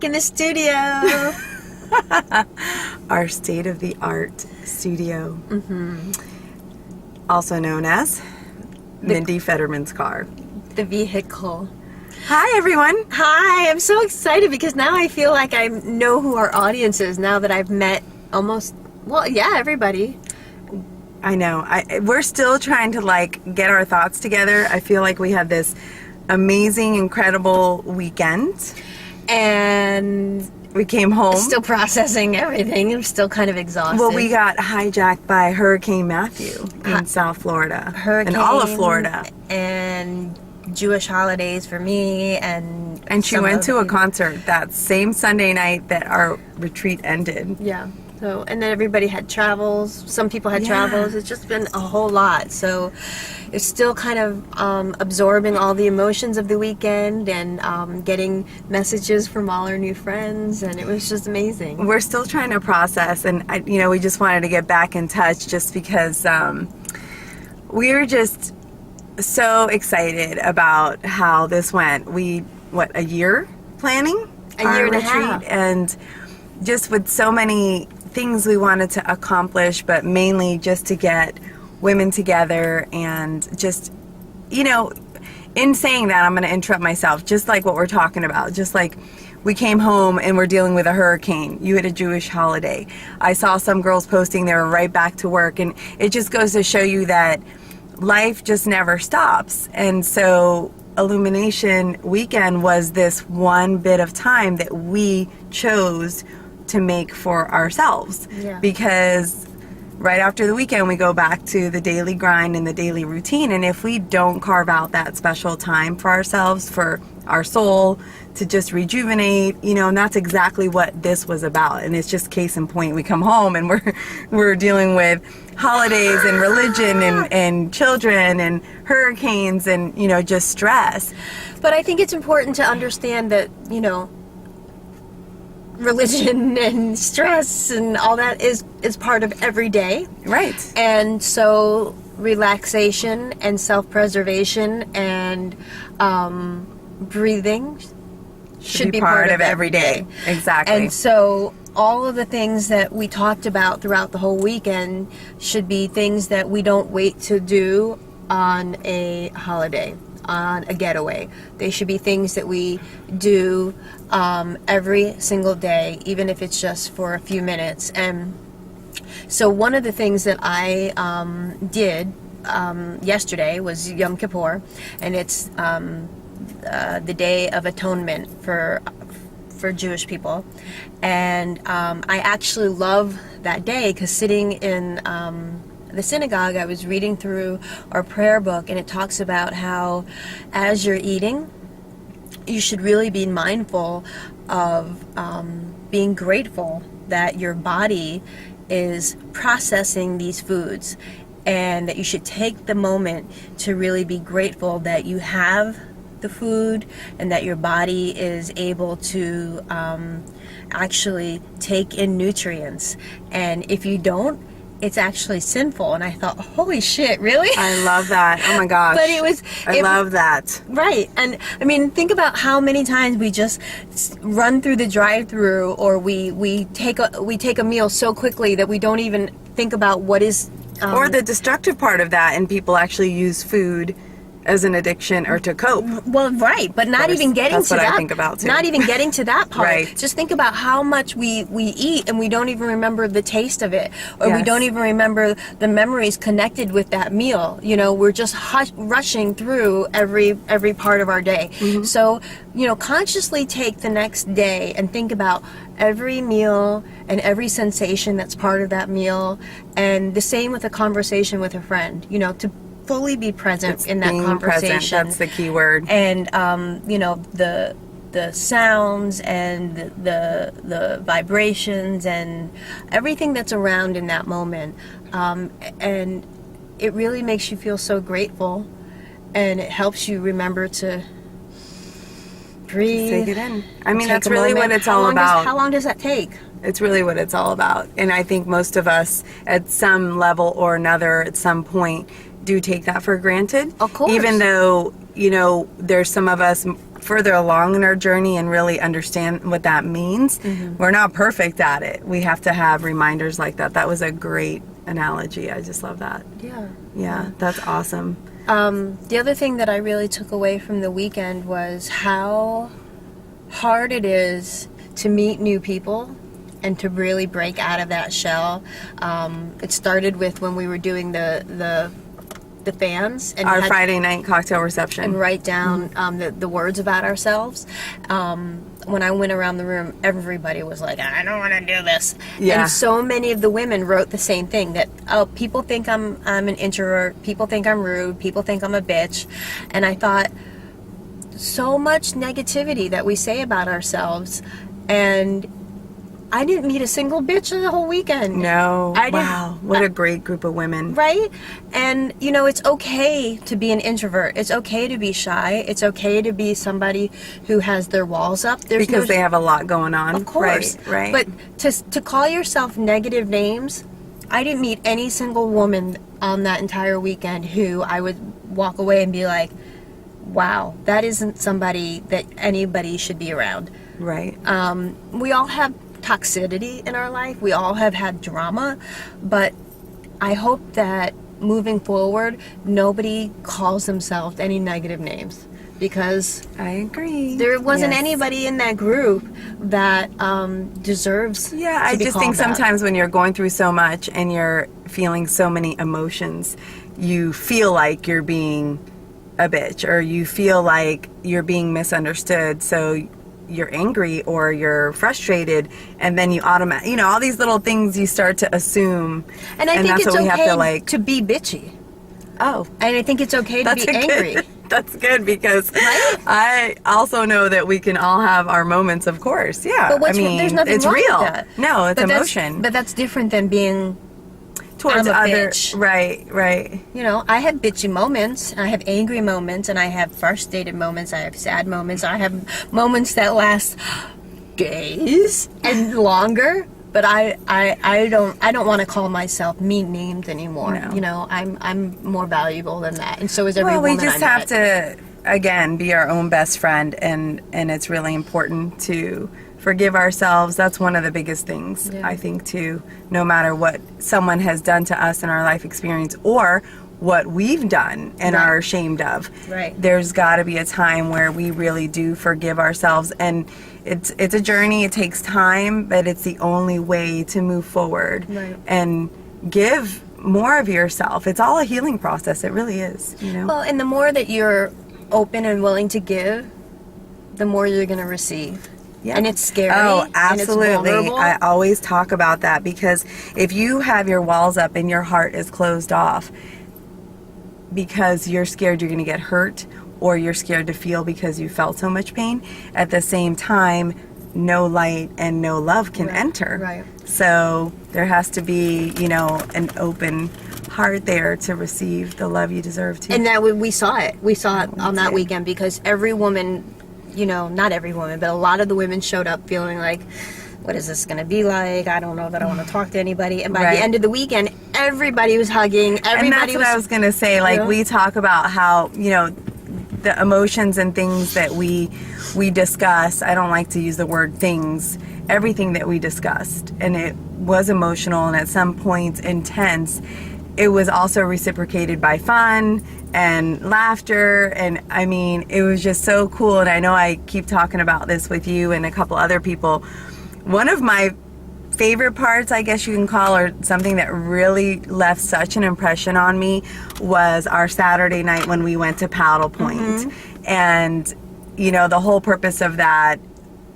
back in the studio. Our state-of-the-art studio. Also known as Mindy Fetterman's car. The vehicle. Hi, everyone. Hi, I'm so excited because now I feel like I know who our audience is now that I've met everybody. I know. We're still trying to get our thoughts together. I feel like we had this amazing, incredible weekend. And we came home. Still processing everything. I'm still kind of exhausted. Well, we got hijacked by Hurricane Matthew in South Florida. Hurricane. And all of Florida. And Jewish holidays for me. And she went to a concert that same Sunday night that our retreat ended. Yeah. So, and then everybody had travels. Some people had travels. It's just been a whole lot. So it's still kind of absorbing all the emotions of the weekend and getting messages from all our new friends. And it was just amazing. We're still trying to process. And, we just wanted to get back in touch just because we were just so excited about how this went. A year planning? A year and a half. And just with so many things we wanted to accomplish, but mainly just to get women together and just, in saying that, I'm going to interrupt myself, just like what we're talking about, just like we came home and we're dealing with a hurricane. You had a Jewish holiday. I saw some girls posting they were right back to work, and it just goes to show you that life just never stops. And so Illumination Weekend was this one bit of time that we chose to make for ourselves, because right after the weekend we go back to the daily grind and the daily routine, and if we don't carve out that special time for ourselves, for our soul to just rejuvenate, and that's exactly what this was about. And it's just case in point, we come home and we're dealing with holidays and religion and children and hurricanes and just stress. But I think it's important to understand that religion and stress and all that is part of every day. Right. And so relaxation and self-preservation and breathing should be part of every day. Exactly. And so all of the things that we talked about throughout the whole weekend should be things that we don't wait to do on a holiday, on a getaway. They should be things that we do every single day, even if it's just for a few minutes. And so one of the things that I did yesterday was Yom Kippur, and it's the Day of Atonement for Jewish people. And I actually love that day because sitting in the synagogue, I was reading through our prayer book, and it talks about how as you're eating, you should really be mindful of being grateful that your body is processing these foods, and that you should take the moment to really be grateful that you have the food and that your body is able to actually take in nutrients. And if you don't, it's actually sinful. And I thought, holy shit, really? I love that. Oh my gosh. But I love that. Right. And I mean, think about how many times we just run through the drive-through, or we take a meal so quickly that we don't even think about what is or the destructive part of that, and people actually use food as an addiction or to cope. Well, right, but not even getting to that. That's what I think about too. Not even getting to that part. Right. Just think about how much we eat and we don't even remember the taste of it, or we don't even remember the memories connected with that meal. We're just rushing through every part of our day. Mm-hmm. So, consciously take the next day and think about every meal and every sensation that's part of that meal, and the same with a conversation with a friend. To fully be present in that conversation. Present, that's the key word. And the sounds and the vibrations and everything that's around in that moment, and it really makes you feel so grateful, and it helps you remember to breathe. Take it in. I mean, that's really what it's all about. How long does that take? It's really what it's all about. And I think most of us, at some level or another, at some point, do take that for granted. Of course. Even though, there's some of us, further along in our journey and really understand what that means, we're not perfect at it. We have to have reminders like that. That was a great analogy. I just love that. Yeah, that's awesome. The other thing that I really took away from the weekend was how hard it is to meet new people and to really break out of that shell. It started with when we were doing the fans and Our Friday night cocktail reception. and write down the words about ourselves. When I went around the room, everybody was like, I don't want to do this. Yeah. And so many of the women wrote the same thing, that, oh, people think I'm an introvert, people think I'm rude, people think I'm a bitch. And I thought, so much negativity that we say about ourselves, and I didn't meet a single bitch the whole weekend. No. I didn't- Wow. What a great group of women. Right? And, you know, it's okay to be an introvert. It's okay to be shy. It's okay to be somebody who has their walls up. There's Because they have a lot going on. Of course. Right. But to call yourself negative names, I didn't meet any single woman on that entire weekend who I would walk away and be like, wow, that isn't somebody that anybody should be around. Right. We all have toxicity in our life. We all have had drama, but I hope that moving forward, nobody calls themselves any negative names, because I agree. there wasn't Yes. anybody in that group that deserves Yeah, to I be just think called that. sometimes when you're going through so much and you're feeling so many emotions, you feel like you're being a bitch, or you feel like you're being misunderstood. So you're angry or you're frustrated, and then you all these little things you start to assume. And I think that's it's what we okay have to like. to be bitchy. Oh, And I think it's okay to that's be angry. good. That's good, because Right? I also know that we can all have our moments, of course. Yeah, But what's, I mean, there's nothing it's wrong real. with that. No, it's But emotion. But that's different than being, Towards I'm a other, bitch. right. you know, I have bitchy moments, I have angry moments, and I have frustrated moments, I have sad moments, I have moments that last days and longer. But I don't want to call myself mean names anymore. No. You know, I'm more valuable than that, and so is every Well, woman we just I have met. to, again, be our own best friend, and it's really important to forgive ourselves. That's one of the biggest things, Yeah. I think, too. No matter what someone has done to us in our life experience, or what we've done and Right. are ashamed of. Right. There's got to be a time where we really do forgive ourselves, and it's a journey. It takes time, but it's the only way to move forward. Right. And give more of yourself. It's all a healing process. It really is, you know. Well, and the more that you're open and willing to give, the more you're going to receive. Yeah. And it's scary. Oh, And it's absolutely. vulnerable. I always talk about that, because if you have your walls up and your heart is closed off because you're scared you're going to get hurt, or you're scared to feel because you felt so much pain, at the same time, no light and no love can Right, enter. right. So there has to be, an open heart there to receive the love you deserve to. And that we saw it. We saw it on that did. weekend, because every woman, not every woman, but a lot of the women showed up feeling like, what is this going to be like? I don't know that I want to talk to anybody. And by Right. the end of the weekend, everybody was hugging. Everybody And that's what I was going to say. Like, Yeah. we talk about how, the emotions and things that we discuss. I don't like to use the word things. Everything that we discussed, and it was emotional and at some points intense. It was also reciprocated by fun and laughter, and I mean, it was just so cool. And I know I keep talking about this with you and a couple other people. One of my favorite parts, I guess you can call, or something that really left such an impression on me, was our Saturday night when we went to Paddle Point. And the whole purpose of that,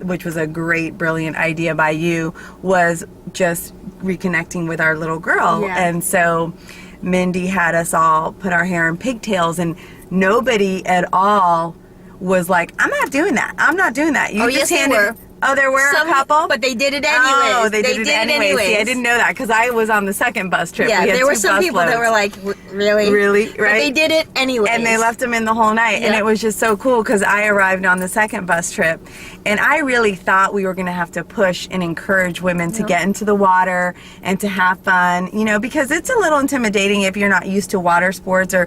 which was a great, brilliant idea by you, was just reconnecting with our little girl. Yeah. And so Mindy had us all put our hair in pigtails, and nobody at all was like, I'm not doing that. I'm not doing that. You Oh, just yes, they handed. were. Oh, there were a couple? But they did it anyways. Oh, they did it anyways. See, I didn't know that, because I was on the second bus trip. Yeah, We had there were two some bus people that loads. were like, really? Really? But Right? they did it anyways. And they left them in the whole night. And Yeah. it was just so cool, because I arrived on the second bus trip, and I really thought we were going to have to push and encourage women to get into the water and to have fun, because it's a little intimidating if you're not used to water sports, or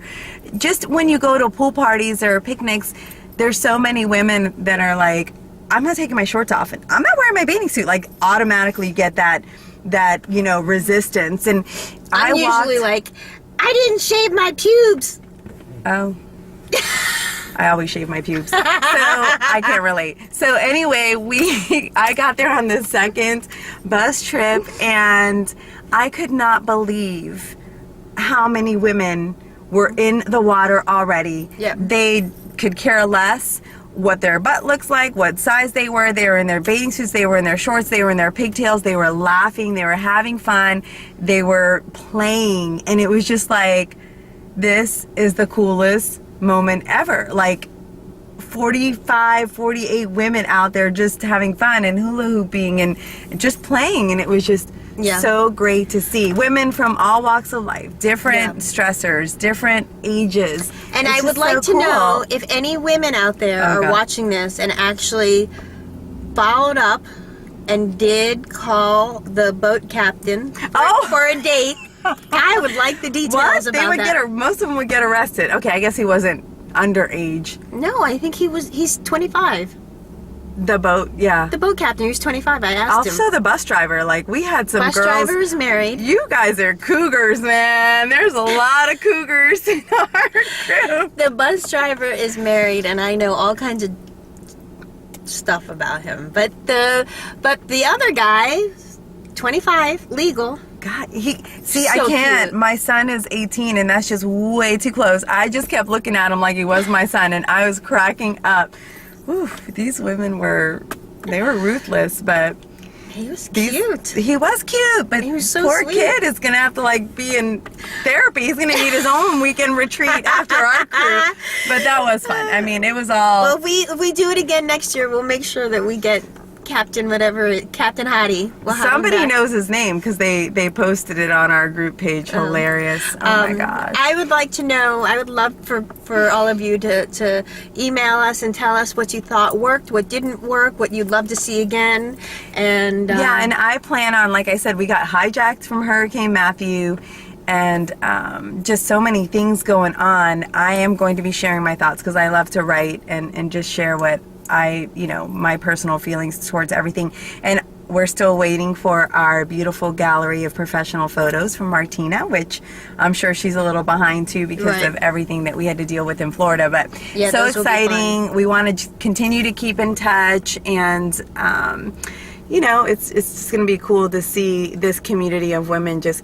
just when you go to pool parties or picnics. there's so many women that are like, I'm not taking my shorts off and I'm not wearing my bathing suit. Like automatically get that resistance. And I'm usually like, I didn't shave my pubes. Oh. I always shave my pubes. So I can't relate. So anyway, I got there on the second bus trip and I could not believe how many women were in the water already. Yep. They could care less what their butt looks like, what size they were. They were in their bathing suits, they were in their shorts, they were in their pigtails, they were laughing, they were having fun, they were playing, and it was just like, this is the coolest moment ever. Like 45, 48 women out there just having fun and hula hooping and just playing, and it was just so great to see women from all walks of life, different stressors, different ages. And I would like to know if any women out there are watching this and actually followed up and did call the boat captain for a date. I would like the details about that. Most of them would get arrested. Okay, I guess he wasn't underage. No, I think he's 25. The boat, yeah. The boat captain, he was 25. I asked him. Also the bus driver, like we had some bus girls. Bus driver is married. You guys are cougars, man. There's a lot of cougars in our crew. The bus driver is married, and I know all kinds of stuff about him. But the other guy, 25, legal. God, I So can't. cute. My son is 18, and that's just way too close. I just kept looking at him like he was my son, and I was cracking up. Whew, these women were ruthless, but he was cute. He was cute, but he was so poor sweet. kid is gonna have to like be in therapy. He's gonna need his own weekend retreat after our crew. But that was fun. I mean, it was all. Well, if we do it again next year, we'll make sure that we get Captain Hottie. We'll have somebody knows his name because they posted it on our group page. Hilarious. Oh my gosh. I would like to know, I would love for all of you to email us and tell us what you thought worked, what didn't work, what you'd love to see again. And yeah, and I plan on, like I said, we got hijacked from Hurricane Matthew, and just so many things going on. I am going to be sharing my thoughts because I love to write and just share what my personal feelings towards everything. And we're still waiting for our beautiful gallery of professional photos from Martina, which I'm sure she's a little behind too because of everything that we had to deal with in Florida. But so exciting. We want to continue to keep in touch, and it's just going to be cool to see this community of women just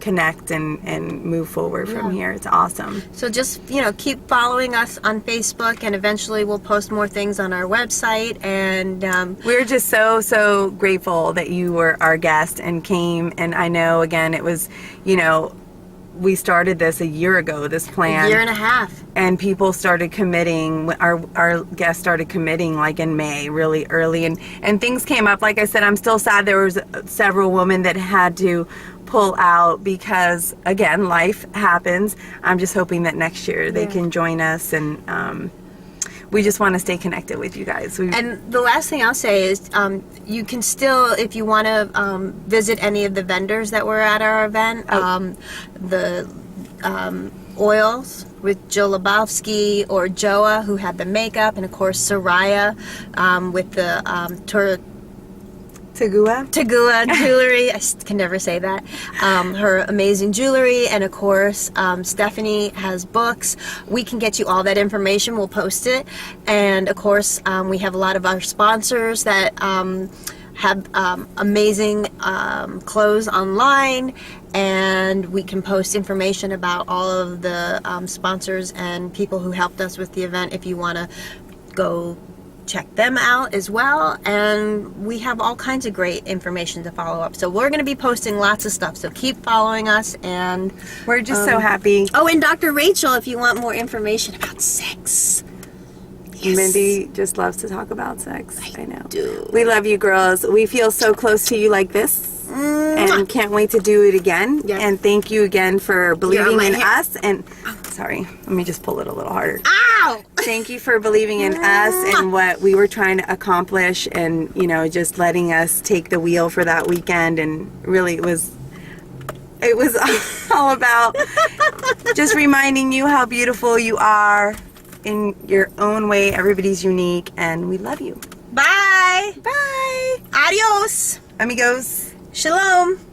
connect and move forward from here. It's awesome. So just keep following us on Facebook, and eventually we'll post more things on our website. And we're just so grateful that you were our guest and came. And I know, again, it was we started this a year ago, this plan. A year and a half. And people started committing, our guests started committing like in May, really early. And things came up. Like I said, I'm still sad there was several women that had to pull out because, again, life happens. I'm just hoping that next year they can join us, and we just want to stay connected with you guys. And the last thing I'll say is you can still, if you want to visit any of the vendors that were at our event, the oils with Jill Lebowski, or Joa, who had the makeup, and of course Soraya with the Tagua jewelry. I can never say that. Her amazing jewelry, and of course Stephanie has books. We can get you all that information. We'll post it. And of course we have a lot of our sponsors that have amazing clothes online, and we can post information about all of the sponsors and people who helped us with the event if you want to go check them out as well. And we have all kinds of great information to follow up, so we're going to be posting lots of stuff, so keep following us. And we're just so happy. Oh, and Dr. Rachel, if you want more information about sex. Yes. Mindy just loves to talk about sex. I know. Do. We love you girls. We feel so close to you like this. And can't wait to do it again. Yes. And thank you again for believing in hair. us. And sorry, let me just pull it a little harder. Ow! Thank you for believing in us and what we were trying to accomplish, and just letting us take the wheel for that weekend. And really, it was all about just reminding you how beautiful you are, in your own way. Everybody's unique, and we love you. Bye. Bye. Adios. Amigos. Shalom.